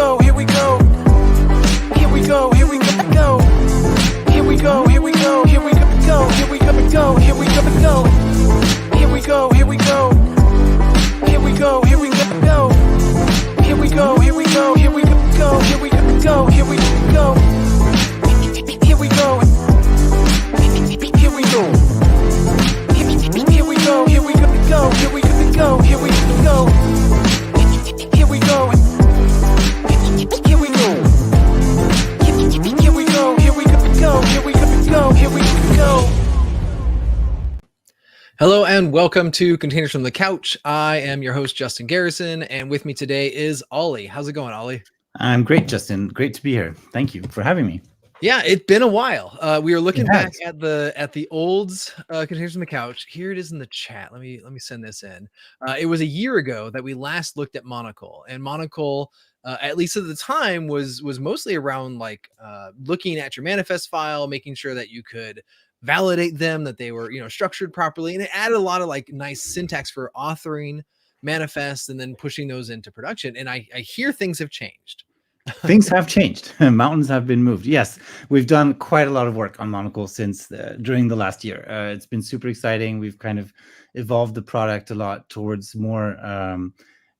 go, here we go. Here we go, here we go. Here we go, here we go, here we go. Here we go, here we go. Here we go, here we go. Here we go, here we go. Here we go, here we go, here we go. Here we go, here we go. Here we go. Here we go. Here we go, here we go. Here we go, here we go. Here we go. Here we go. Here we go, here we go. Here we go, here we go. Hello and welcome to Containers from the Couch. I am your host, Justin Garrison, and with me today is Ollie. How's it going, Ollie? I'm great, Justin. Great to be here. Thank you for having me. Yeah, it's been a while. We were looking back at the old Containers from the Couch. Here it is in the chat. Let me send this in. It was a year ago that we last looked at Monokle, and Monokle, at least at the time, was mostly around like looking at your manifest file, making sure that you could validate them, that they were structured properly, and it added a lot of like nice syntax for authoring manifests and then pushing those into production. And I hear things have changed. Things have changed. Mountains have been moved. Yes, we've done quite a lot of work on Monokle since during the last year. It's been super exciting. We've kind of evolved the product a lot towards more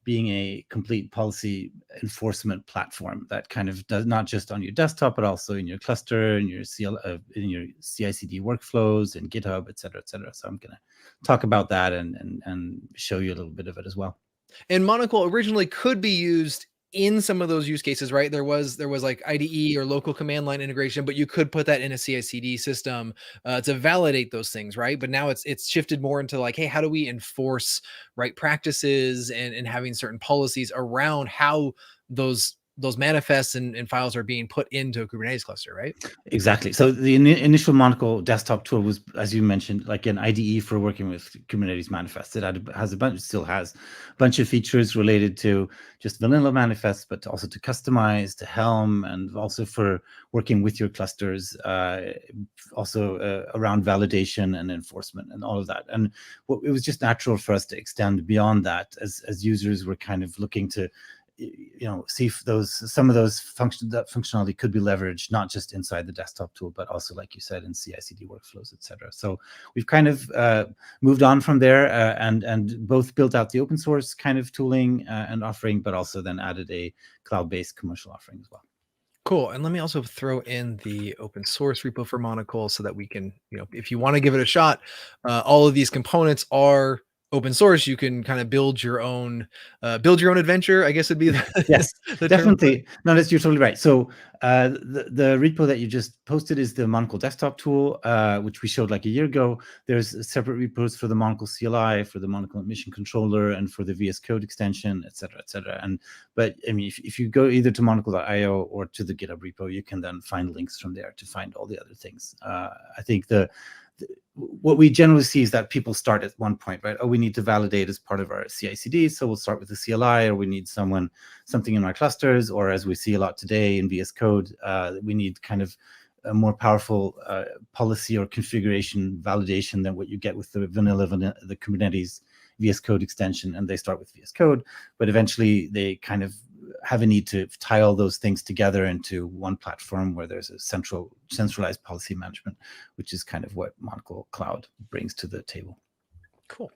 being a complete policy enforcement platform that kind of does not just on your desktop, but also in your cluster, in your CI/CD workflows, and GitHub, et cetera, et cetera. So I'm going to talk about that and show you a little bit of it as well. And Monokle originally could be used in some of those use cases, right? There was like IDE or local command line integration, but you could put that in a CI/CD system to validate those things, right? But now it's shifted more into like, hey, how do we enforce right practices and having certain policies around how those manifests and files are being put into a Kubernetes cluster, right? Exactly. So the initial Monokle desktop tool was, as you mentioned, like an IDE for working with Kubernetes manifests. It still has a bunch of features related to just vanilla manifests, but also to customize, to Helm, and also for working with your clusters, also around validation and enforcement and all of that. And it was just natural for us to extend beyond that as users were kind of looking to see if some of those functionality could be leveraged, not just inside the desktop tool, but also, like you said, in CI/CD workflows, etc. So we've kind of moved on from there and both built out the open source kind of tooling and offering, but also then added a cloud-based commercial offering as well. Cool. And let me also throw in the open source repo for Monokle so that we can, if you want to give it a shot, all of these components are open source. You can kind of build your own adventure, I guess it'd be yes, definitely. No, you're totally right. So the repo that you just posted is the Monokle desktop tool, which we showed like a year ago. There's separate repos for the Monokle CLI, for the Monokle mission controller, and for the VS Code extension, et cetera, et cetera. But I mean, if you go either to monokle.io or to the GitHub repo, you can then find links from there to find all the other things. I think what we generally see is that people start at one point, right? Oh, we need to validate as part of our CI/CD, so we'll start with the CLI, or we need something in our clusters, or as we see a lot today in VS Code, we need kind of a more powerful policy or configuration validation than what you get with the the Kubernetes VS Code extension, and they start with VS Code, but eventually they kind of have a need to tie all those things together into one platform where there's a centralized policy management, which is kind of what Monokle Cloud brings to the table. Cool.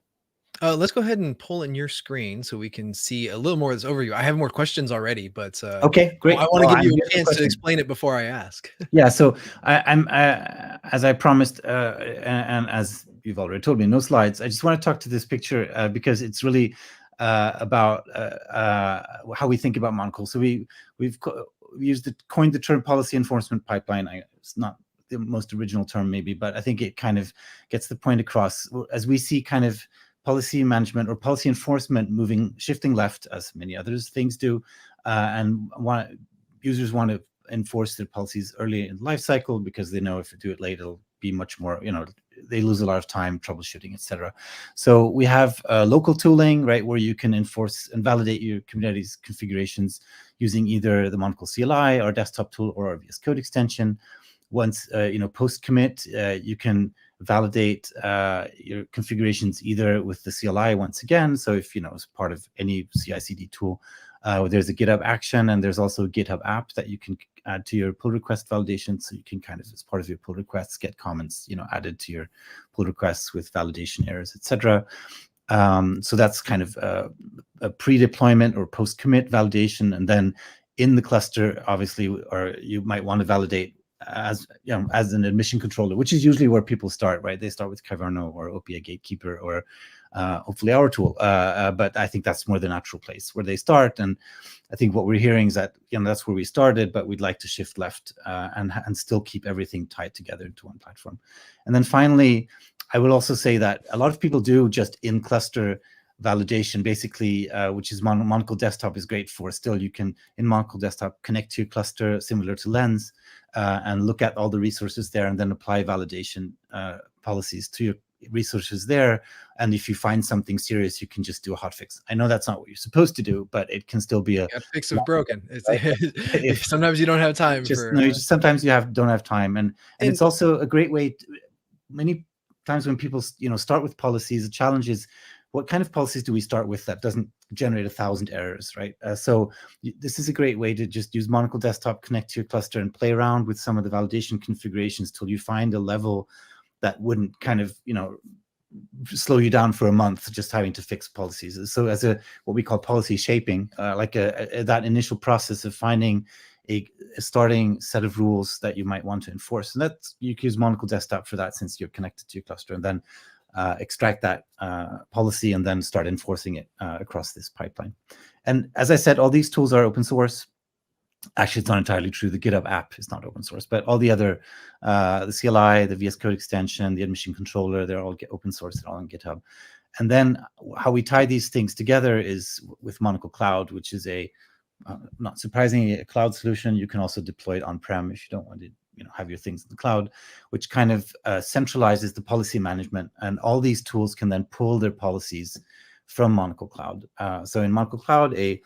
Let's go ahead and pull in your screen so we can see a little more of this overview. I have more questions already, but okay, great. I want to give you a chance to explain it before I ask. Yeah, so I'm as I promised, and as you've already told me, no slides. I just want to talk to this picture because it's really about how we think about Monokle. So we've coined the term policy enforcement pipeline. It's not the most original term maybe, but I think it kind of gets the point across as we see kind of policy management or policy enforcement shifting left, as many other things do, and users want to enforce their policies early in the life cycle because they know if they do it late, it'll be much more, they lose a lot of time troubleshooting, etc. So we have local tooling, right, where you can enforce and validate your Kubernetes configurations using either the Monokle CLI, our desktop tool, or our VS Code extension. Once, post commit, you can validate your configurations either with the CLI once again. So if, as part of any CI/CD tool, There's a GitHub action, and there's also a GitHub app that you can add to your pull request validation. So you can kind of, as part of your pull requests, get comments, added to your pull requests with validation errors, etc. So that's kind of a pre-deployment or post-commit validation, and then in the cluster, obviously, or you might want to validate as an admission controller, which is usually where people start, right? They start with Kyverno or OPA Gatekeeper or hopefully our tool. But I think that's more the natural place where they start. And I think what we're hearing is that that's where we started, but we'd like to shift left and still keep everything tied together into one platform. And then finally, I will also say that a lot of people do just in cluster validation, basically, which is Monokle Desktop is great for. Still, you can in Monokle Desktop connect to your cluster similar to Lens and look at all the resources there, and then apply validation policies to your resources there. And if you find something serious, you can just do a hotfix. I know that's not what you're supposed to do, but it can still be a fix if broken. It's sometimes you don't have time for. Sometimes you don't have time, and it's also a great way. Many times when people start with policies, the challenge is, what kind of policies do we start with that doesn't generate 1,000 errors, right? So this is a great way to just use Monokle Desktop, connect to your cluster, and play around with some of the validation configurations till you find a level that wouldn't kind of, slow you down for a month just having to fix policies. So as what we call policy shaping, like that initial process of finding a starting set of rules that you might want to enforce. And you can use Monokle Desktop for that, since you're connected to your cluster, and then extract that policy and then start enforcing it across this pipeline. And as I said, all these tools are open source. Actually, it's not entirely true. The GitHub app is not open source, but all the other, the CLI, the VS Code extension, the admission controller, they're all open source. They're all on GitHub. And then how we tie these things together is with Monokle Cloud, which is not surprisingly, a cloud solution. You can also deploy it on-prem if you don't want to have your things in the cloud, which kind of centralizes the policy management. And all these tools can then pull their policies from Monokle Cloud. So in Monokle Cloud, a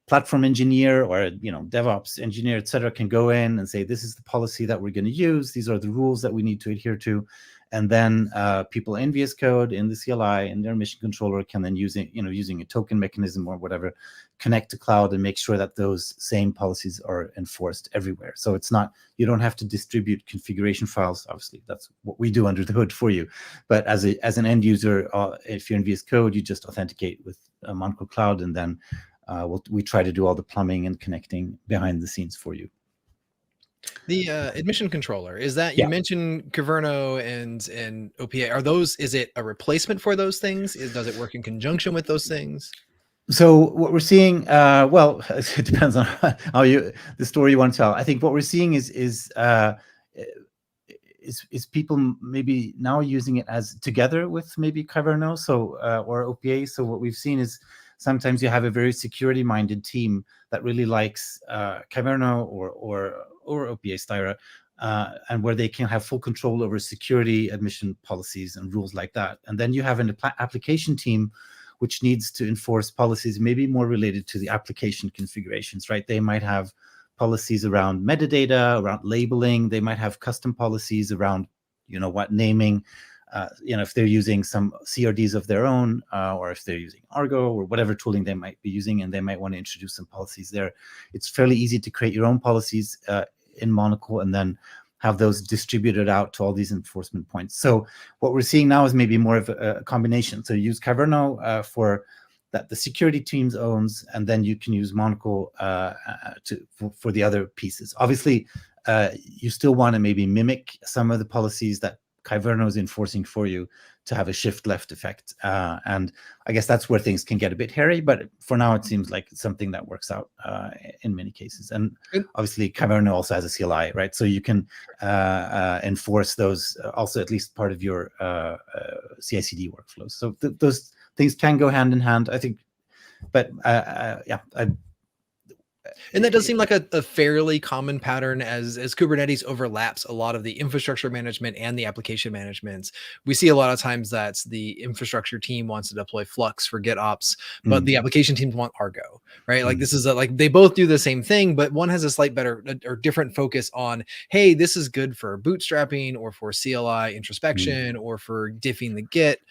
platform engineer or DevOps engineer, etc., can go in and say, this is the policy that we're going to use. These are the rules that we need to adhere to. And then people in VS Code, in the CLI, in their mission controller can then using a token mechanism or whatever, connect to cloud and make sure that those same policies are enforced everywhere. So it's not, you don't have to distribute configuration files. Obviously, that's what we do under the hood for you. But as an end user, if you're in VS Code, you just authenticate with Monokle Cloud, and then we try to do all the plumbing and connecting behind the scenes for you. The admission controller, is that, you mentioned Kyverno and OPA, are those, is it a replacement for those things? Does it work in conjunction with those things? So what we're seeing, well, it depends on how the story you want to tell. I think what we're seeing is people maybe now using it as together with maybe Kyverno, or OPA. So what we've seen is sometimes you have a very security-minded team that really likes Kyverno or OPA Styra, and where they can have full control over security, admission policies, and rules like that. And then you have an application team which needs to enforce policies maybe more related to the application configurations, right? They might have policies around metadata, around labeling. They might have custom policies around, naming, if they're using some CRDs of their own, or if they're using Argo or whatever tooling they might be using, and they might want to introduce some policies there. It's fairly easy to create your own policies in Monokle and then have those distributed out to all these enforcement points. So what we're seeing now is maybe more of a combination. So use Kyverno for that the security teams owns, and then you can use Monokle for the other pieces. Obviously, you still want to maybe mimic some of the policies that Kyverno is enforcing for you to have a shift left effect. And I guess that's where things can get a bit hairy, but for now it seems like it's something that works out in many cases. And obviously Kyverno also has a CLI, right? So you can enforce those also, at least part of your CI/CD workflows. So those things can go hand in hand, I think. But And that does seem like a fairly common pattern as Kubernetes overlaps a lot of the infrastructure management and the application management. We see a lot of times that the infrastructure team wants to deploy Flux for GitOps, but the application teams want Argo, right? Like this is like they both do the same thing, but one has a slight better or different focus on, hey, this is good for bootstrapping or for CLI introspection or for diffing the Git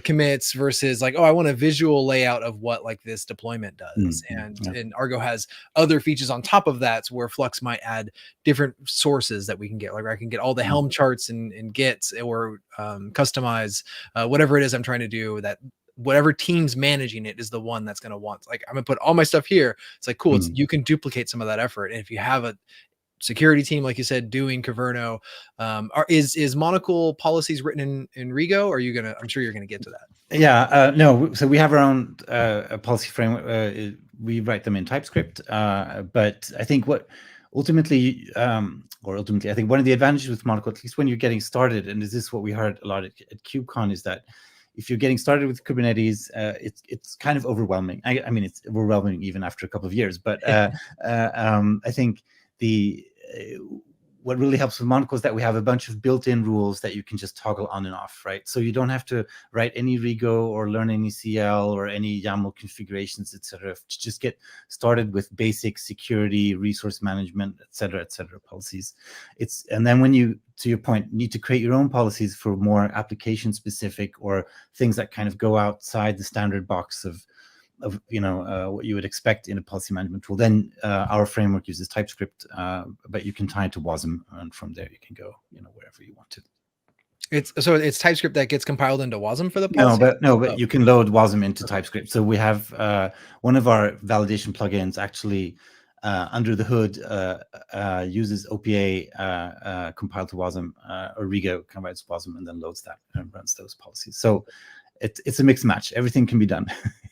commits versus like, oh, I want a visual layout of what like this deployment does. And Argo has other features on top of that where Flux might add different sources that we can get. Like I can get all the Helm charts and Git or customize whatever it is I'm trying to do, that whatever team's managing it is the one that's going to want, like, I'm going to put all my stuff here. It's like, cool. You can duplicate some of that effort. And if you have a security team, like you said, doing Caverno, is Monokle policies written in Rego? Or are you gonna? I'm sure you're gonna get to that. Yeah, no. So we have our own policy framework. We write them in TypeScript, but I think what ultimately, I think one of the advantages with Monokle, at least when you're getting started, and this is what we heard a lot at KubeCon, is that if you're getting started with Kubernetes, it's kind of overwhelming. I mean, it's overwhelming even after a couple of years. But I think what really helps with Monokle is that we have a bunch of built-in rules that you can just toggle on and off, right? So you don't have to write any Rego or learn any CL or any YAML configurations, etc. Just get started with basic security, resource management, etc., policies. And then when you, to your point, need to create your own policies for more application-specific or things that kind of go outside the standard box of what you would expect in a policy management tool, then our framework uses TypeScript, but you can tie it to WASM, and from there you can go wherever you want to. It's TypeScript that gets compiled into WASM for the policy? But you can load WASM into TypeScript. So we have one of our validation plugins actually under the hood uses OPA compiled to WASM, or Rego combines WASM and then loads that and runs those policies. So it's a mixed match. Everything can be done.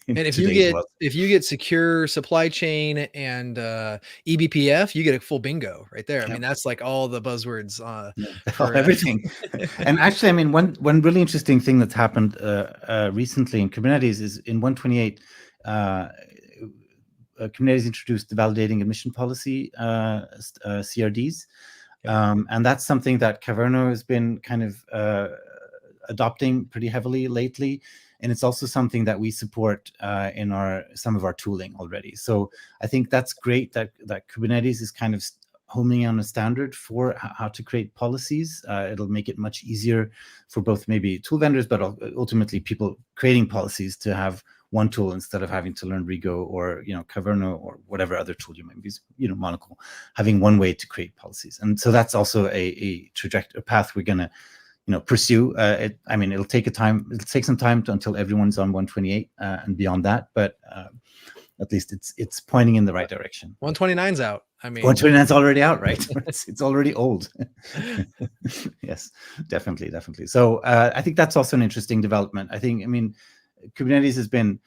And if you get secure supply chain and eBPF, you get a full bingo right there. I mean, that's like all the buzzwords for everything. And actually, I mean, one really interesting thing that's happened recently in Kubernetes is in 128, Kubernetes introduced the validating admission policy, CRDs. And that's something that Caverno has been kind of adopting pretty heavily lately, and it's also something that we support in some of our tooling already. So I think that's great that Kubernetes is kind of homing on a standard for how to create policies. It'll make it much easier for both maybe tool vendors, but ultimately people creating policies to have one tool instead of having to learn Rego or Caverno or whatever other tool you might use, Monokle, having one way to create policies. And so that's also a path we're gonna pursue. It'll take some time until everyone's on 128 and beyond that, but at least it's pointing in the right direction. 129's out. I mean, 129's already out, right? It's already old. Yes, definitely. So I think that's also an interesting development. Kubernetes has been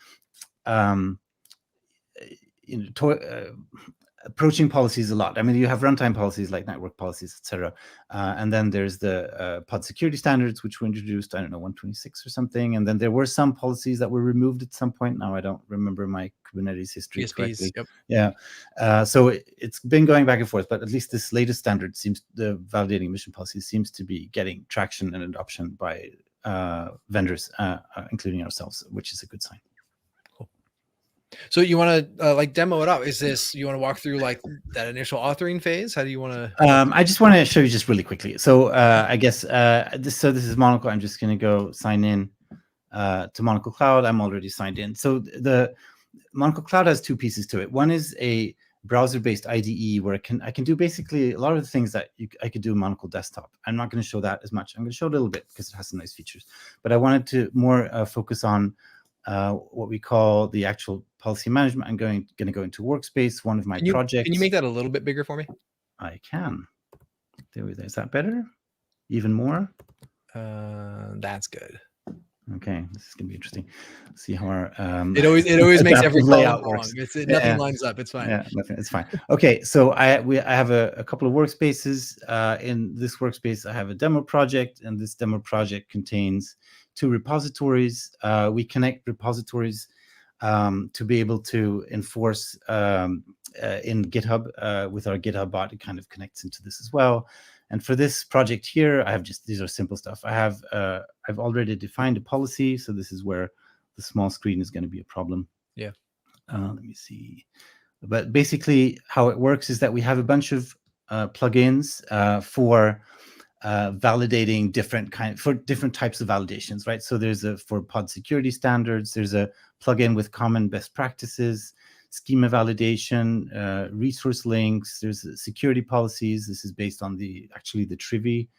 approaching policies a lot. I mean, you have runtime policies like network policies, etc. And then there's the pod security standards, which were introduced, 126 or something. And then there were some policies that were removed at some point. Now I don't remember my Kubernetes history correctly. Yep. Yeah. So it's been going back and forth, but at least this latest standard the validating admission policy seems to be getting traction and adoption by vendors, including ourselves, which is a good sign. So you want to demo it out? You want to walk through like that initial authoring phase? How do you want to? I just want to show you just really quickly. So I guess this is Monokle. I'm just going to go sign in to Monokle Cloud. I'm already signed in. So the Monokle Cloud has two pieces to it. One is a browser-based IDE where I can do basically a lot of the things that I could do in Monokle Desktop. I'm not going to show that as much. I'm going to show a little bit because it has some nice features. But I wanted to more focus on what we call the actual policy management. I'm going to go into Workspace, one of my projects. Can you make that a little bit bigger for me? I can. Is that better? Even more? That's good. Okay, this is gonna be interesting. Let's see how our it always makes every layout wrong. works. Nothing lines up. It's fine. Yeah, nothing. It's fine. Okay, so I have a couple of workspaces. In this workspace, I have a demo project, and this demo project contains 2 repositories. We connect repositories to be able to enforce in GitHub with our GitHub bot. It kind of connects into this as well. And for this project here, I have these are simple stuff. I've already defined a policy, so this is where the small screen is going to be a problem. Yeah. Let me see. But basically, how it works is that we have a bunch of plugins for validating different types of validations, right? So there's for pod security standards, there's a plugin with common best practices, schema validation, resource links, there's security policies. This is based on the Trivy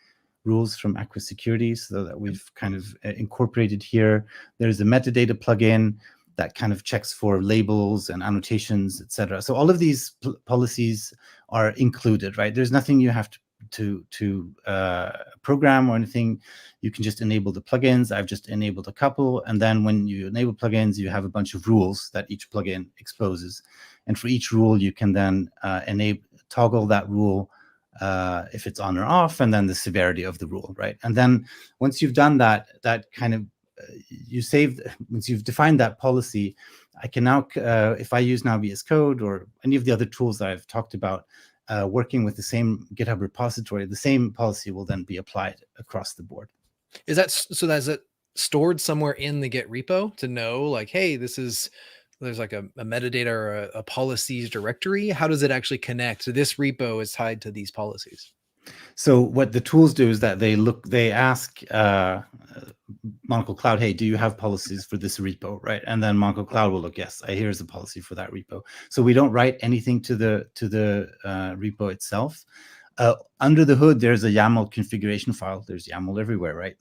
rules from Aqua Security, so that we've kind of incorporated here. There's a metadata plugin that kind of checks for labels and annotations, etc. So all of these policies are included, right? There's nothing you have to program or anything. You can just enable the plugins. I've just enabled a couple, and then when you enable plugins, you have a bunch of rules that each plugin exposes, and for each rule, you can then toggle that rule if it's on or off, and then the severity of the rule, right? And then once you've done that kind of once you've defined that policy, I can now, if I use now VS Code or any of the other tools that I've talked about, working with the same GitHub repository, the same policy will then be applied across the board. Is it stored somewhere in the Git repo to know, like, hey, there's like a metadata or a policies directory? How does it actually connect? So this repo is tied to these policies. So what the tools do is that they ask Monokle Cloud, hey, do you have policies for this repo, right? And then Monokle Cloud will look, yes, here's a policy for that repo. So we don't write anything to the repo itself. Under the hood, there's a YAML configuration file. There's YAML everywhere, right?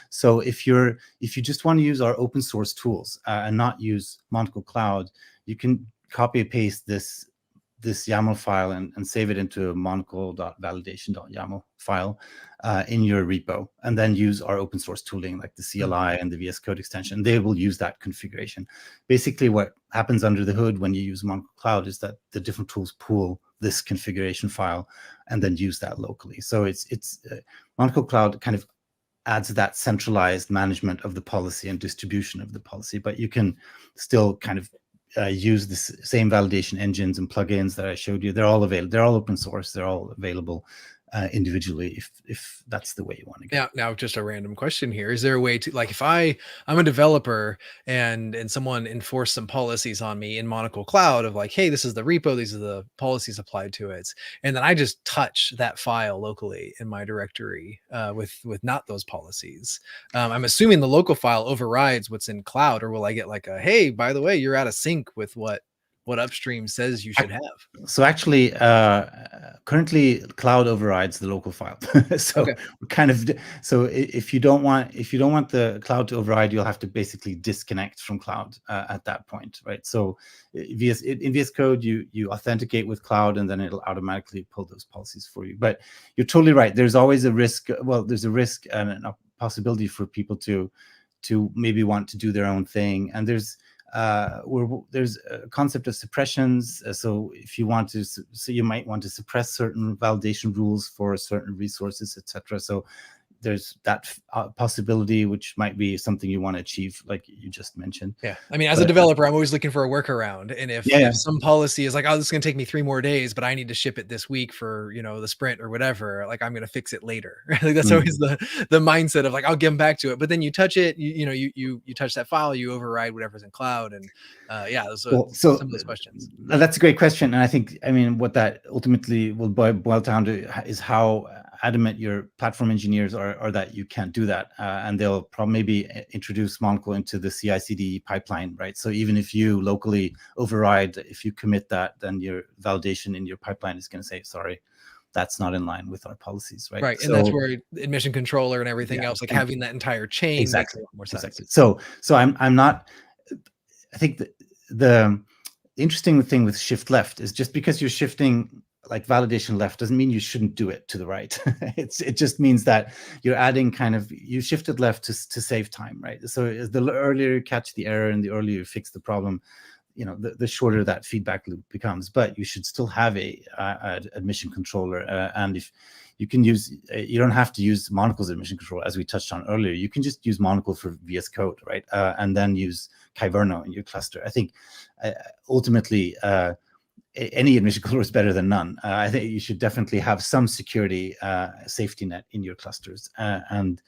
So if you just want to use our open source tools and not use Monokle Cloud, you can copy and paste this YAML file and save it into a monocle.validation.yaml file in your repo, and then use our open source tooling like the CLI and the VS Code extension. They will use that configuration. Basically, what happens under the hood when you use Monokle Cloud is that the different tools pool this configuration file and then use that locally. So it's Monokle Cloud kind of adds that centralized management of the policy and distribution of the policy, but you can still kind of use the same validation engines and plugins that I showed you. They're all available. They're all open source. They're all available individually if that's the way you want to go. Now just a random question here. Is there a way to, like, if I'm a developer and someone enforced some policies on me in Monokle Cloud of like, hey, this is the repo, these are the policies applied to it, and then I just touch that file locally in my directory with not those policies, I'm assuming the local file overrides what's in cloud, or will I get like a, hey, by the way, you're out of sync with what upstream says you should have? So actually, currently cloud overrides the local file. So okay. kind of, so if you don't want the cloud to override, you'll have to basically disconnect from cloud at that point, right? So in VS Code, you authenticate with cloud, and then it'll automatically pull those policies for you. But you're totally right. There's always a risk. Well, there's a risk and a possibility for people to maybe want to do their own thing, and there's a concept of suppressions. So if you want to, so you might want to suppress certain validation rules for certain resources, etc. So there's that possibility, which might be something you want to achieve, like you just mentioned. Yeah, I mean, as a developer, I'm always looking for a workaround. And if some policy is like, oh, this is going to take me 3 more days, but I need to ship it this week for, the sprint or whatever, like I'm going to fix it later. Like that's always the mindset of like, I'll get them back to it. But then you touch it, you touch that file, you override whatever's in cloud. And so some of those questions. That's a great question. And I think, what that ultimately will boil down to is how adamant your platform engineers are that you can't do that, and they'll probably maybe introduce Monokle into the CI/CD pipeline, right? So even if you locally override, if you commit that, then your validation in your pipeline is going to say, sorry, that's not in line with our policies, right? Right, and that's where admission controller and everything else, like having that entire chain, exactly, makes more sense. Exactly. So I'm not. I think the interesting thing with shift left is just because you're shifting like validation left doesn't mean you shouldn't do it to the right. It just means that you're adding you shifted left to save time, right? So the earlier you catch the error and the earlier you fix the problem, the shorter that feedback loop becomes. But you should still have a admission controller, and if you can use, you don't have to use Monokle's admission controller as we touched on earlier. You can just use Monokle for VS Code, right? And then use Kyverno in your cluster. I think ultimately any admission controller is better than none. I think you should definitely have some security safety net in your clusters, and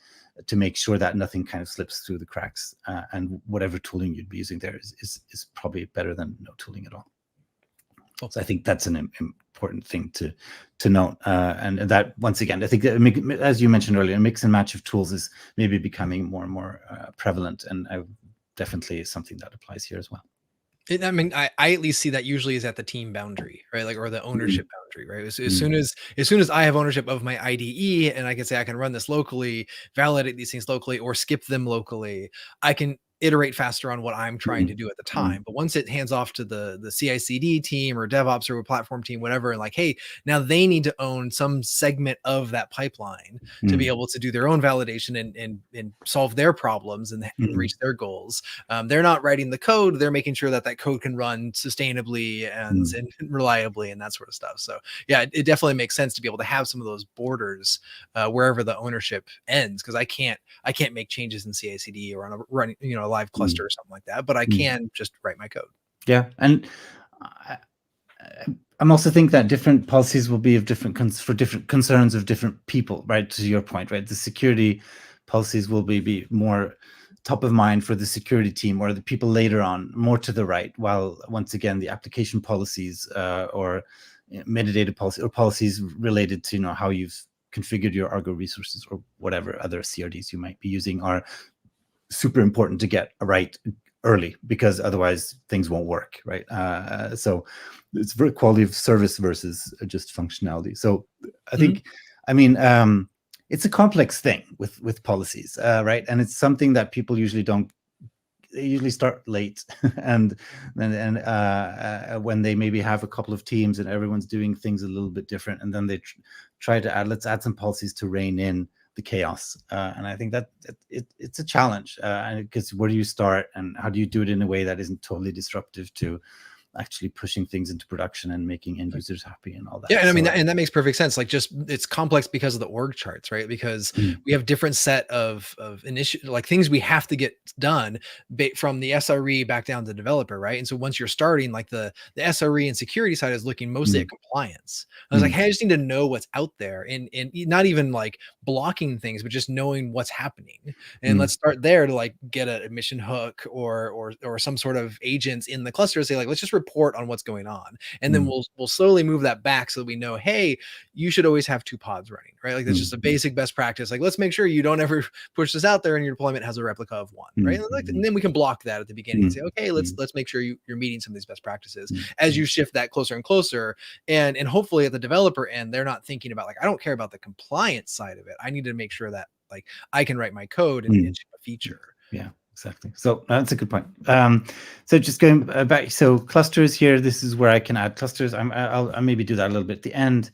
to make sure that nothing kind of slips through the cracks. And whatever tooling you'd be using there is probably better than no tooling at all. Cool. So I think that's an important thing to note. And that, once again, I think that, as you mentioned earlier, a mix and match of tools is maybe becoming more and more prevalent, and definitely is something that applies here as well. I mean, I at least see that usually is at the team boundary, right? Like, or the ownership boundary, right? As soon as I have ownership of my IDE and I can say I can run this locally, validate these things locally, or skip them locally, I can iterate faster on what I'm trying to do at the time. But once it hands off to the CI/CD team or DevOps or a platform team, whatever, and like, hey, now they need to own some segment of that pipeline to be able to do their own validation and solve their problems and reach their goals. They're not writing the code; they're making sure that that code can run sustainably and reliably and that sort of stuff. So yeah, it definitely makes sense to be able to have some of those borders wherever the ownership ends, because I can't make changes in CI/CD or on a running, a live cluster or something like that, but I can just write my code. Yeah, and I'm also think that different policies will be of different for different concerns of different people, right? To your point, right? The security policies will be more top of mind for the security team or the people later on, more to the right, while once again the application policies or metadata policy or policies related to how you've configured your Argo resources or whatever other CRDs you might be using are super important to get right early, because otherwise things won't work, right? So it's quality of service versus just functionality. So I think, I mean, it's a complex thing with policies, right? And it's something that people usually don't. They usually start late, and when they maybe have a couple of teams and everyone's doing things a little bit different, and then they try to let's add some policies to rein in the chaos. And I think that it's a challenge, because where do you start and how do you do it in a way that isn't totally disruptive to actually pushing things into production and making end users happy and all that. Yeah, and I mean, that makes perfect sense. Like, just it's complex because of the org charts, right? Because we have different set of initiative, like things we have to get done from the SRE back down to the developer, right? And so once you're starting, like the SRE and security side is looking mostly at compliance. I was like, hey, I just need to know what's out there, and not even like blocking things, but just knowing what's happening. And let's start there to like get an admission hook or some sort of agents in the cluster to say, like, let's just report on what's going on, and then we'll slowly move that back so that we know, hey, you should always have 2 pods running, right? Like, that's just a basic best practice. Like, let's make sure you don't ever push this out there and your deployment has a replica of 1, right? And then we can block that at the beginning and say, okay, let's make sure you're meeting some of these best practices as you shift that closer and closer. And hopefully at the developer end, they're not thinking about like, I don't care about the compliance side of it. I need to make sure that like I can write my code and ship a feature. Yeah. Exactly. So that's a good point. So just going back, so clusters here, this is where I can add clusters. I'll maybe do that a little bit at the end.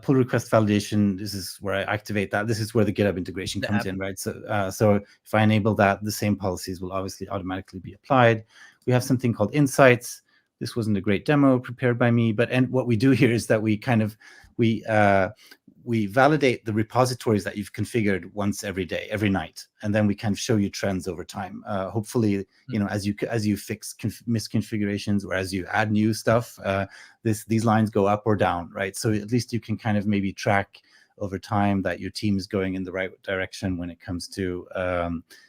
Pull request validation, this is where I activate that. This is where the GitHub integration comes in, right? So if I enable that, the same policies will obviously automatically be applied. We have something called insights. This wasn't a great demo prepared by me, but what we do here is that we validate the repositories that you've configured once every day, every night, and then we kind of show you trends over time. Hopefully, as you fix misconfigurations or as you add new stuff, these lines go up or down, right? So at least you can kind of maybe track over time that your team is going in the right direction when it comes to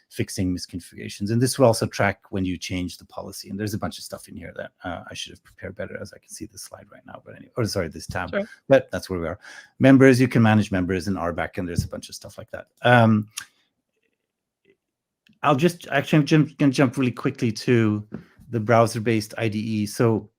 fixing misconfigurations. And this will also track when you change the policy. And there's a bunch of stuff in here that I should have prepared better, as I can see this slide right now. But anyway, or sorry, this tab. Sorry. But that's where we are. Members, you can manage members in RBAC, and there's a bunch of stuff like that. I'm going to jump really quickly to the browser-based IDE. So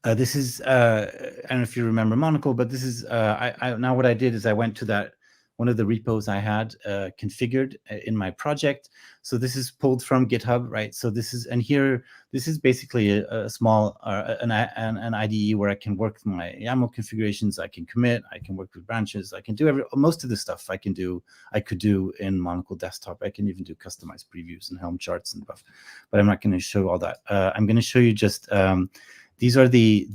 this is, I don't know if you remember Monokle, but this is, now what I did is I went to one of the repos I had configured in my project. So this is pulled from GitHub, right? So this is basically a small, an IDE where I can work with my YAML configurations. I can commit, I can work with branches. I can do most of the stuff I could do in Monokle desktop. I can even do customized previews and Helm charts and stuff, but I'm not going to show all that. I'm going to show you just These are the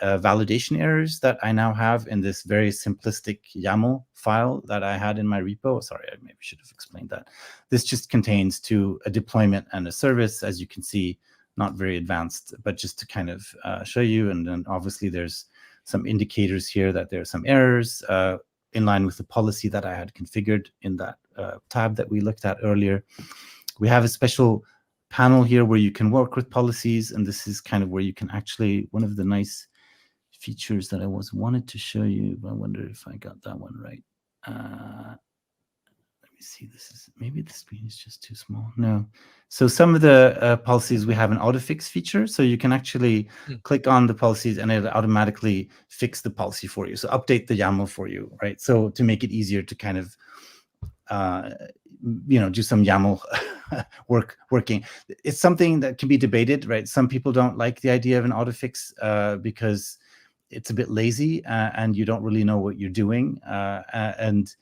validation errors that I now have in this very simplistic YAML file that I had in my repo. Sorry, I maybe should have explained that. This just contains a deployment and a service, as you can see, not very advanced, but just to kind of show you. And then obviously there's some indicators here that there are some errors in line with the policy that I had configured in that tab that we looked at earlier. We have a special panel here where you can work with policies, and this is kind of where you can actually, one of the nice features that I wanted to show you, but I wonder if I got that one right. Let me see, maybe the screen is just too small. No. So some of the policies, we have an autofix feature, so you can actually click on the policies and it automatically fix the policy for you. So update the YAML for you, right? So to make it easier to kind of do some YAML working. It's something that can be debated, right? Some people don't like the idea of an autofix because it's a bit lazy and you don't really know what you're doing, and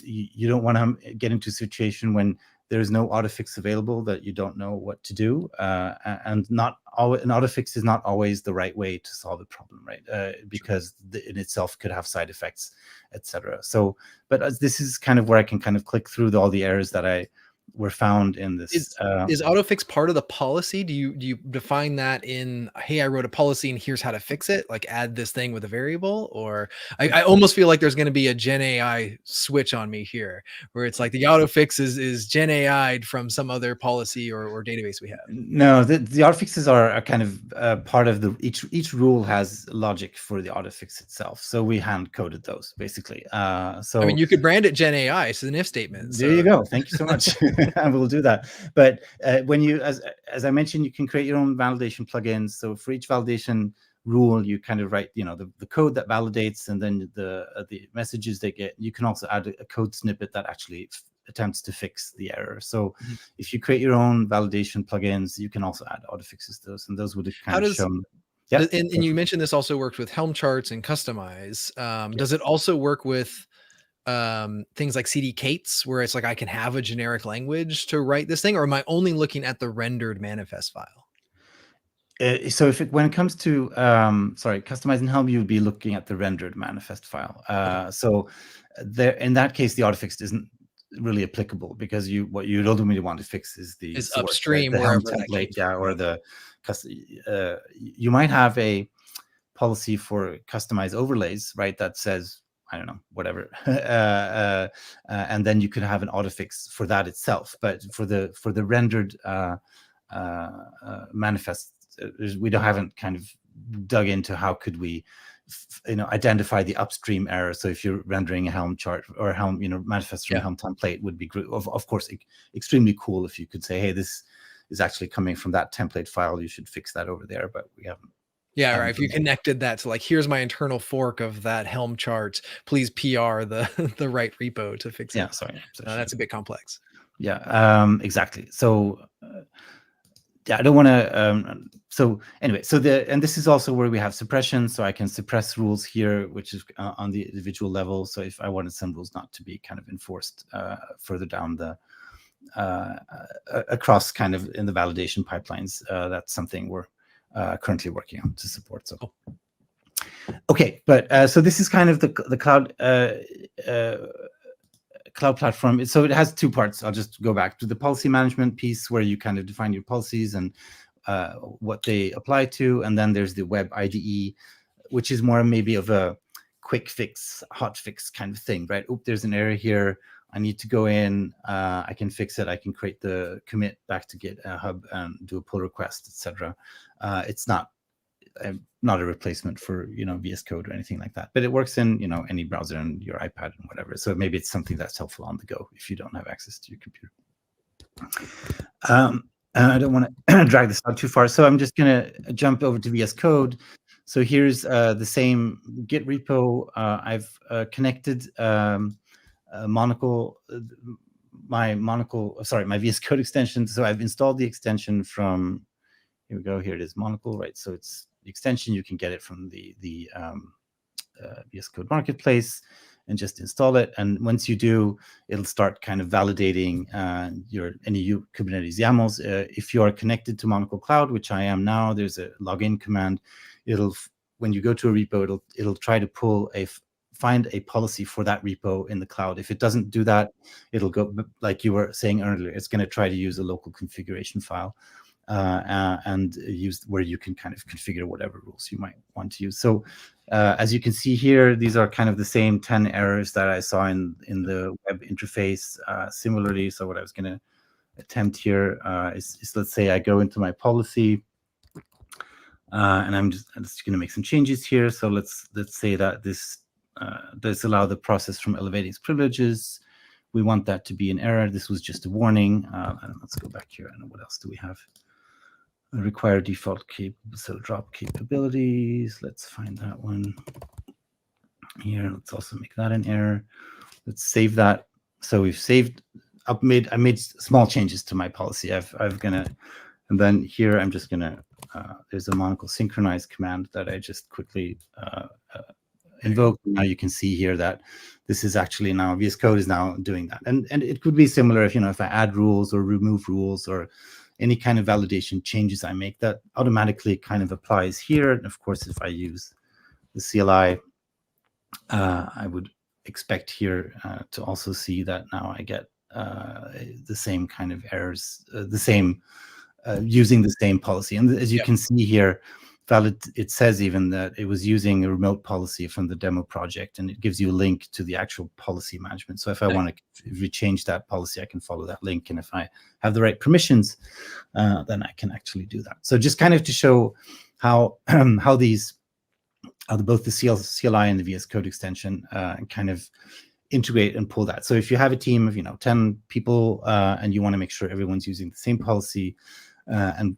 you don't want to get into a situation when there's no autofix available that you don't know what to do, and not always, an autofix is not always the right way to solve a problem, right? Because in itself could have side effects, etc. So, but this is kind of where I can kind of click through all the errors that were found in this. Is autofix part of the policy? Do you define that in, hey, I wrote a policy and here's how to fix it, like add this thing with a variable? Or I almost feel like there's going to be a Gen AI switch on me here, where it's like the autofix is Gen AI'd from some other policy or database we have. No, the autofixes are kind of part of each rule has logic for the autofix itself. So we hand coded those basically. So I mean, you could brand it Gen AI, so an if statement. There you go. Thank you so much. I will do that. But when you, as I mentioned, you can create your own validation plugins. So for each validation rule, you kind of write, the code that validates, and then the messages they get. You can also add a code snippet that actually attempts to fix the error. So if you create your own validation plugins, you can also add autofixes to those, and those would kind of shown. Yeah. And you mentioned this also worked with Helm charts and Kustomize. Does it also work with things like CDK, where it's like I can have a generic language to write this thing, or am I only looking at the rendered manifest file? So when it comes to customizing Helm, you would be looking at the rendered manifest file. So there, in that case, the autofix isn't really applicable, because what you ultimately want to fix is the source, upstream, right? The Helm template, or the you might have a policy for customized overlays, right? That says, I don't know, whatever, and then you could have an autofix for that itself. But for the rendered manifest, we haven't kind of dug into how could we, identify the upstream error. So if you're rendering a Helm chart or a Helm, manifest from a Helm template, would be of course extremely cool if you could say, hey, this is actually coming from that template file. You should fix that over there, but we haven't. Yeah, right. If you connected that to, like, here's my internal fork of that Helm chart, please PR the right repo to fix it. Yeah, sorry. That's a bit complex. Yeah, exactly. So I don't want to. So anyway, and this is also where we have suppression. So I can suppress rules here, which is on the individual level. So if I wanted some rules not to be kind of enforced further down the across kind of in the validation pipelines, that's something we're currently working on to support. So, okay, but so this is kind of the cloud platform. So it has two parts. I'll just go back to the policy management piece, where you kind of define your policies and what they apply to, and then there's the web IDE, which is more maybe of a quick fix, hot fix kind of thing, right? Oop, there's an error here. I need to go in, I can fix it. I can create the commit back to GitHub and do a pull request, etc. It's not a replacement for VS Code or anything like that, but it works in any browser and your iPad and whatever. So maybe it's something that's helpful on the go if you don't have access to your computer. I don't want to drag this out too far, so I'm just going to jump over to VS Code. So here's the same Git repo. I've connected Monokle, my VS Code extension. So I've installed the extension from, here we go, here it is, Monokle, right? So it's the extension, you can get it from the VS Code Marketplace. and just install it. And once you do, it'll start kind of validating any Kubernetes YAMLs. If you are connected to Monokle Cloud, which I am now, there's a login command. When you go to a repo, it'll try to find a policy for that repo in the cloud. If it doesn't do that, it'll go, like you were saying earlier, it's going to try to use a local configuration file and use where you can kind of configure whatever rules you might want to use. So as you can see here, these are kind of the same 10 errors that I saw in the web interface similarly. So what I was going to attempt here is let's say I go into my policy and I'm just going to make some changes here. So let's say that this does allow the process from elevating its privileges. We want that to be an error. This was just a warning. Let's go back here. And what else do we have? Require default drop capabilities. Let's find that one here. Let's also make that an error. Let's save that. So we've saved. I made small changes to my policy. And then here I'm just gonna. There's a Monokle synchronize command that I just quickly invoke. Now you can see here that this is actually now VS Code is now doing that, and it could be similar if I add rules or remove rules or any kind of validation changes I make, that automatically kind of applies here. And of course, if I use the CLI, I would expect here to also see that now I get the same kind of errors, using the same policy. And as you can see here, it says even that it was using a remote policy from the demo project, and it gives you a link to the actual policy management. So if I want to change that policy, I can follow that link. And if I have the right permissions, then I can actually do that. So just kind of to show how both the CLI and the VS Code extension kind of integrate and pull that. So if you have a team of 10 people and you want to make sure everyone's using the same policy, and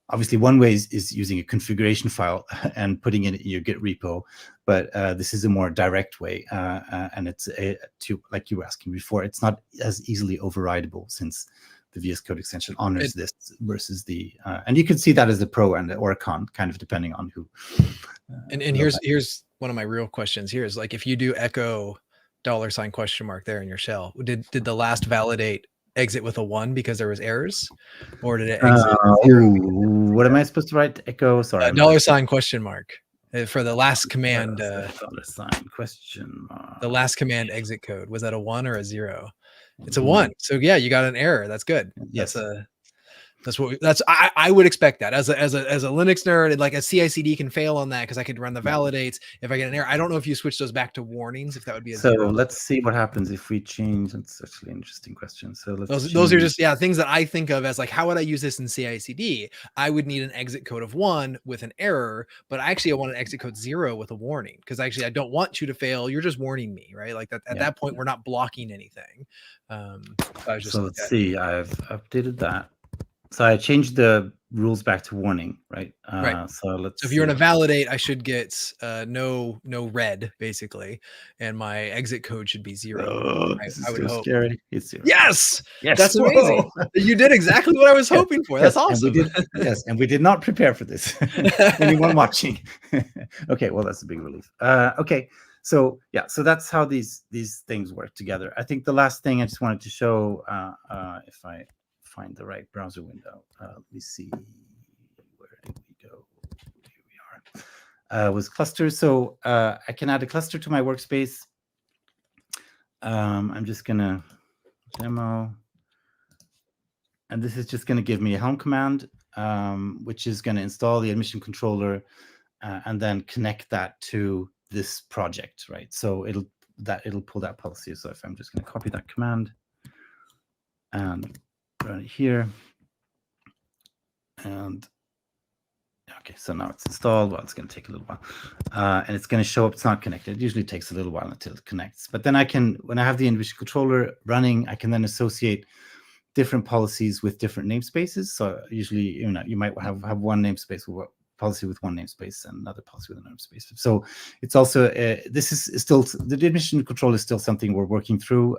obviously, one way is using a configuration file and putting it in your Git repo, but this is a more direct way, and it's like you were asking before, it's not as easily overridable since the VS Code extension honors this versus and you can see that as a pro or a con, kind of depending on who. And here's one of my real questions here is like, if you do echo $? There in your shell, did the last validate exit with a 1 because there was errors, or did it exit? What am I supposed to write? Echo, sorry. $? For the last command. Question mark. The last command exit code, was that a 1 or a 0? It's a 1. So yeah, you got an error. That's good. Yes. I would expect that as a Linux nerd, like a CI/CD can fail on that because I could run the validates. If I get an error, I don't know if you switch those back to warnings, if that would be a 0. Let's see what happens if we change. That's actually an interesting question. So those are just things that I think of as like, how would I use this in CI/CD? I would need an exit code of 1 with an error, but actually I want an exit code 0 with a warning, because actually I don't want you to fail. You're just warning me, right? Like that at that point we're not blocking anything. Let's see. I've updated that. So I changed the rules back to warning, right? Right. So if you're going to validate, I should get no red, basically, and my exit code should be 0. I would hope. Scary. It's 0. Yes, that's amazing. You did exactly what I was hoping for. That's awesome. And we did not prepare for this. Anyone watching? Okay, well, that's a big relief. Okay, so that's how these things work together. I think the last thing I just wanted to show, if I find the right browser window. Let me see, where did we go? Here we are. Was clusters. So I can add a cluster to my workspace. I'm just gonna demo, and this is just gonna give me a helm command, which is gonna install the admission controller and then connect that to this project, right? So it'll pull that policy. So if I'm just gonna copy that command and run it here, and okay, so now it's installed. Well, it's going to take a little while, and it's going to show up. It's not connected. It usually takes a little while until it connects. But then when I have the admission controller running, I can then associate different policies with different namespaces. So usually, you might have one namespace with policy with one namespace and another policy with a namespace. So it's also this is still the admission control is still something we're working through.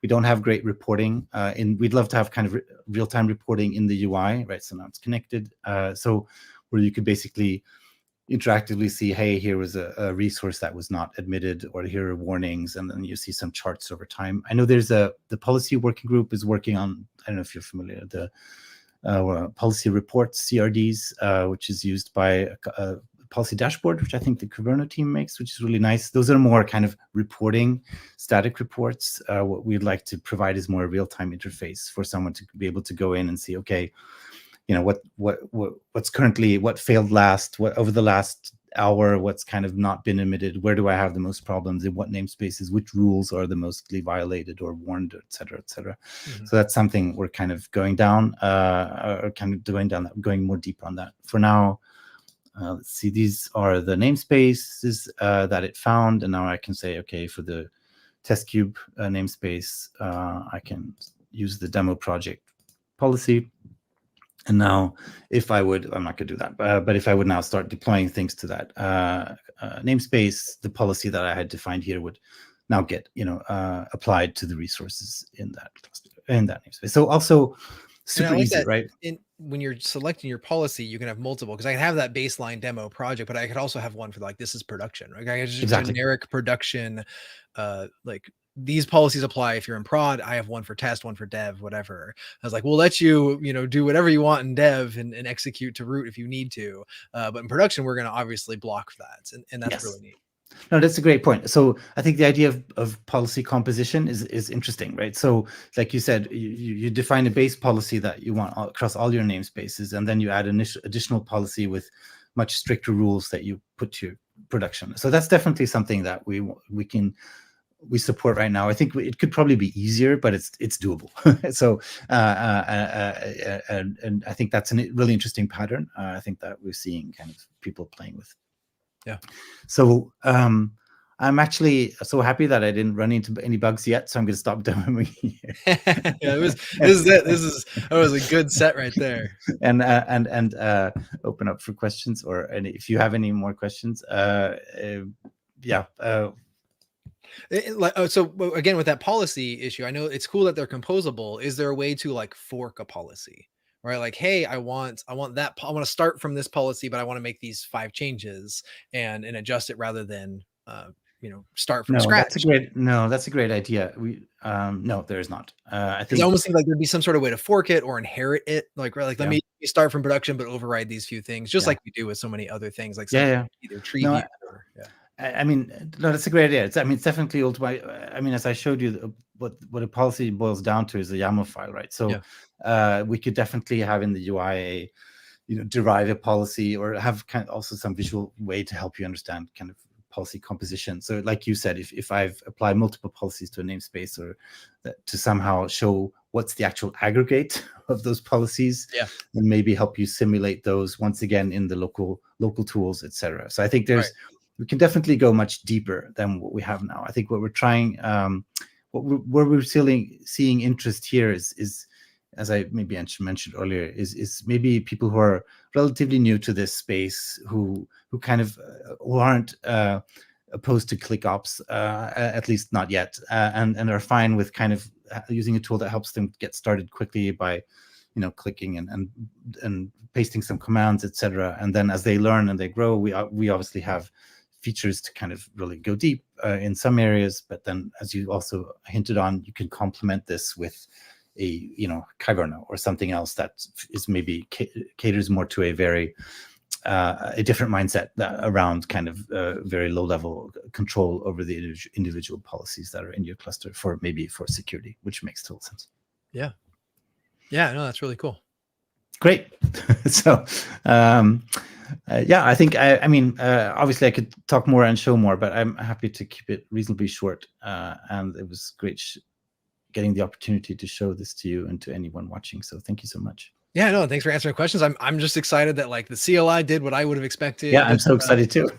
We don't have great reporting, and we'd love to have kind of real-time reporting in the UI, right? So now it's connected, so where you could basically interactively see, hey, here was a resource that was not admitted, or here are warnings, and then you see some charts over time. I know there's the policy working group is working on, I don't know if you're familiar, the policy reports, CRDs, which is used by a policy dashboard, which I think the Kubernetes team makes, which is really nice. Those are more kind of reporting, static reports. What we'd like to provide is more a real-time interface for someone to be able to go in and see, okay, what's currently, what failed last, what over the last hour, what's kind of not been emitted, where do I have the most problems, in what namespaces, which rules are the mostly violated or warned, et cetera, et cetera. So that's something we're kind of going down, going more deep on that. For now, let's see, these are the namespaces that it found, and now I can say, okay, for the test cube namespace, I can use the demo project policy. And now, if I would, I'm not going to do that, but if I would now start deploying things to that namespace, the policy that I had defined here would now get, applied to the resources in that cluster, in that namespace. So also super easy, right? When you're selecting your policy, you can have multiple, because I can have that baseline demo project, but I could also have one for like, this is production, right? I just generic production, like these policies apply if you're in prod. I have one for test, one for dev, whatever. I was like, we'll let you, do whatever you want in dev and execute to root if you need to. But in production, we're going to obviously block that. And that's really neat. No, that's a great point. So I think the idea of policy composition is interesting, right? So like you said, you define a base policy that you want across all your namespaces, and then you add additional policy with much stricter rules that you put to your production. So that's definitely something that we support right now. I think it could probably be easier, but it's doable. So and I think that's a really interesting pattern. I think that we're seeing kind of people playing with. Yeah. So I'm actually so happy that I didn't run into any bugs yet. So I'm going to stop demoing here. Yeah, that was a good set right there. And open up for questions, and if you have any more questions, yeah. So again, with that policy issue, I know it's cool that they're composable. Is there a way to like fork a policy? Right, like, hey, I want to start from this policy, but I want to make these 5 changes and adjust it rather than start from scratch. That's a great idea. No, there is not. I think it almost seems like there'd be some sort of way to fork it or inherit it. Like, right, like let me start from production, but override these few things, just like we do with so many other things. Like either tree view or I mean, no, that's a great idea. It's definitely ultimate. I mean, as I showed you, what a policy boils down to is a YAML file, right? So we could definitely have in the UI derive a policy, or have kind of also some visual way to help you understand kind of policy composition. So like you said, if I've applied multiple policies to a namespace, or to somehow show what's the actual aggregate of those policies, and maybe help you simulate those once again in the local tools, etc. So I think we can definitely go much deeper than what we have now. I think what we're trying, where we're seeing interest here is, as I maybe mentioned earlier, is maybe people who are relatively new to this space, who kind of who aren't opposed to ClickOps, at least not yet, and are fine with kind of using a tool that helps them get started quickly by clicking and pasting some commands, etc. And then as they learn and they grow, we obviously have features to kind of really go deep in some areas, but then, as you also hinted on, you can complement this with a Kyverno or something else that is maybe caters more to a very a different mindset around kind of very low level control over the individual policies that are in your cluster for security, which makes total sense. No, that's really cool. Great. So I think I mean obviously I could talk more and show more, but I'm happy to keep it reasonably short, and it was great getting the opportunity to show this to you and to anyone watching. So thank you so much. Yeah, no, thanks for answering questions. I'm just excited that like the CLI did what I would have expected. Yeah, I'm so excited too.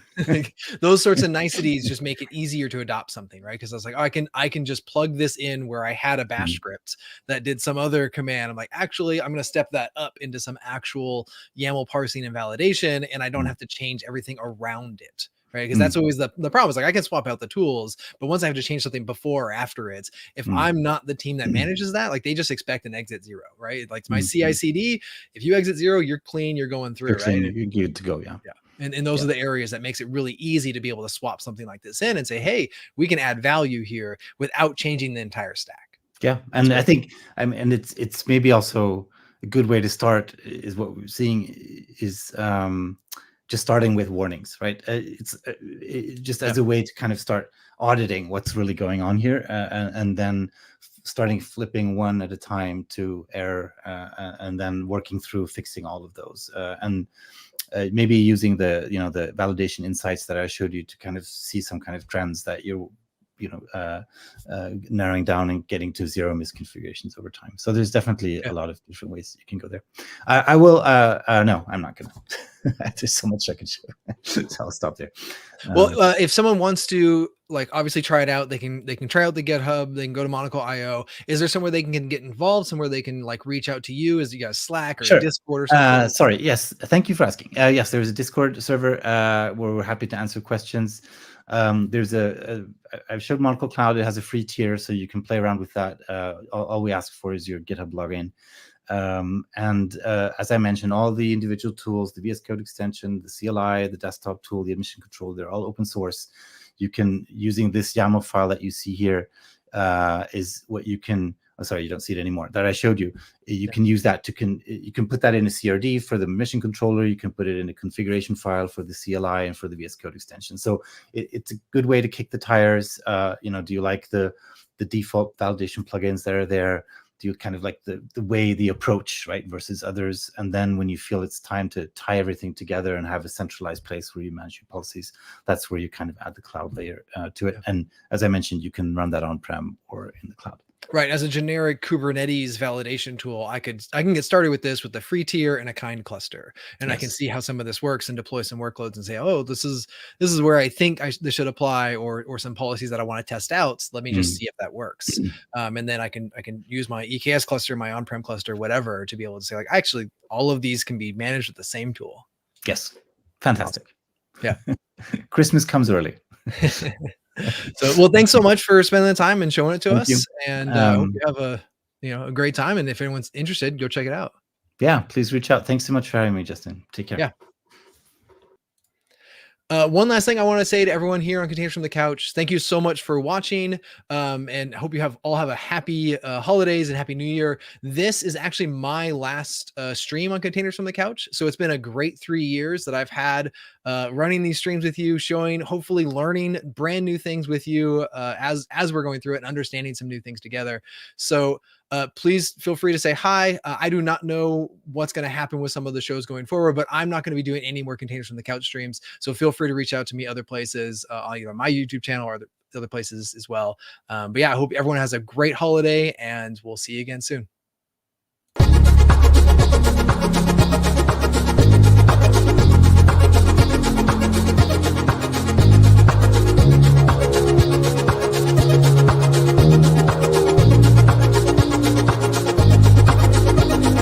Those sorts of niceties just make it easier to adopt something, right? Because I was like, oh, I can just plug this in where I had a bash script that did some other command. I'm like, actually, I'm going to step that up into some actual YAML parsing and validation, and I don't have to change everything around it. Right, because that's always the problem. Is like I can swap out the tools, but once I have to change something before or after it, if I'm not the team that manages that, like they just expect an exit 0, right? Like my CI/CD, if you exit 0, you're clean, you're going through, you're right? clean, you're good to go. Yeah. And those are the areas that makes it really easy to be able to swap something like this in and say, hey, we can add value here without changing the entire stack. Yeah, and I think and it's maybe also a good way to start is what we're seeing is just starting with warnings, right? It's just as a way to kind of start auditing what's really going on here, and then starting flipping one at a time to error, and then working through fixing all of those, and maybe using the the validation insights that I showed you to kind of see some kind of trends that you're narrowing down and getting to zero misconfigurations over time. So there's definitely a lot of different ways you can go there. I will no, I'm not gonna. There's so much I can show. So I'll stop there. Well, if someone wants to obviously try it out, they can try out the GitHub, they can go to Monokle.io. Is there somewhere they can get involved, somewhere they can reach out to you? Is you guys Slack or Discord or something? Sorry, yes, thank you for asking. Yes, there's a Discord server where we're happy to answer questions. There's I've showed Monokle Cloud. It has a free tier, so you can play around with that. All we ask for is your GitHub login. And as I mentioned, all the individual tools, the VS Code extension, the CLI, the desktop tool, the admission control, they're all open source. You can, using this YAML file that you see here, is what you can, oh, sorry, you don't see it anymore, that I showed you. You can use that you can put that in a CRD for the mission controller. You can put it in a configuration file for the CLI and for the VS Code extension. So it's a good way to kick the tires. Do you like the default validation plugins that are there? Do you kind of like the approach, right, versus others? And then when you feel it's time to tie everything together and have a centralized place where you manage your policies, that's where you kind of add the cloud layer to it. And as I mentioned, you can run that on-prem or in the cloud. Right. As a generic Kubernetes validation tool, I can get started with this with the free tier and a kind cluster, and I can see how some of this works and deploy some workloads and say, oh, this is where I think this should apply, or some policies that I want to test out. So let me just see if that works. And then I can use my EKS cluster, my on-prem cluster, whatever, to be able to say actually all of these can be managed with the same tool. Yes. Fantastic. Yeah. Christmas comes early. So, well, thanks so much for spending the time and showing it to us. And hope you have a great time. And if anyone's interested, go check it out. Yeah, please reach out. Thanks so much for having me, Justin. Take care. Yeah. One last thing I want to say to everyone here on Containers from the Couch, thank you so much for watching, and hope you all have a happy holidays and happy new year. This is actually my last stream on Containers from the Couch. So it's been a great 3 years that I've had running these streams with you, showing, hopefully learning brand new things with you as we're going through it and understanding some new things together. So please feel free to say hi. I do not know what's going to happen with some of the shows going forward, but I'm not going to be doing any more Containers from the Couch streams. So feel free to reach out to me other places, either on my YouTube channel or other places as well. But yeah, I hope everyone has a great holiday, and we'll see you again soon.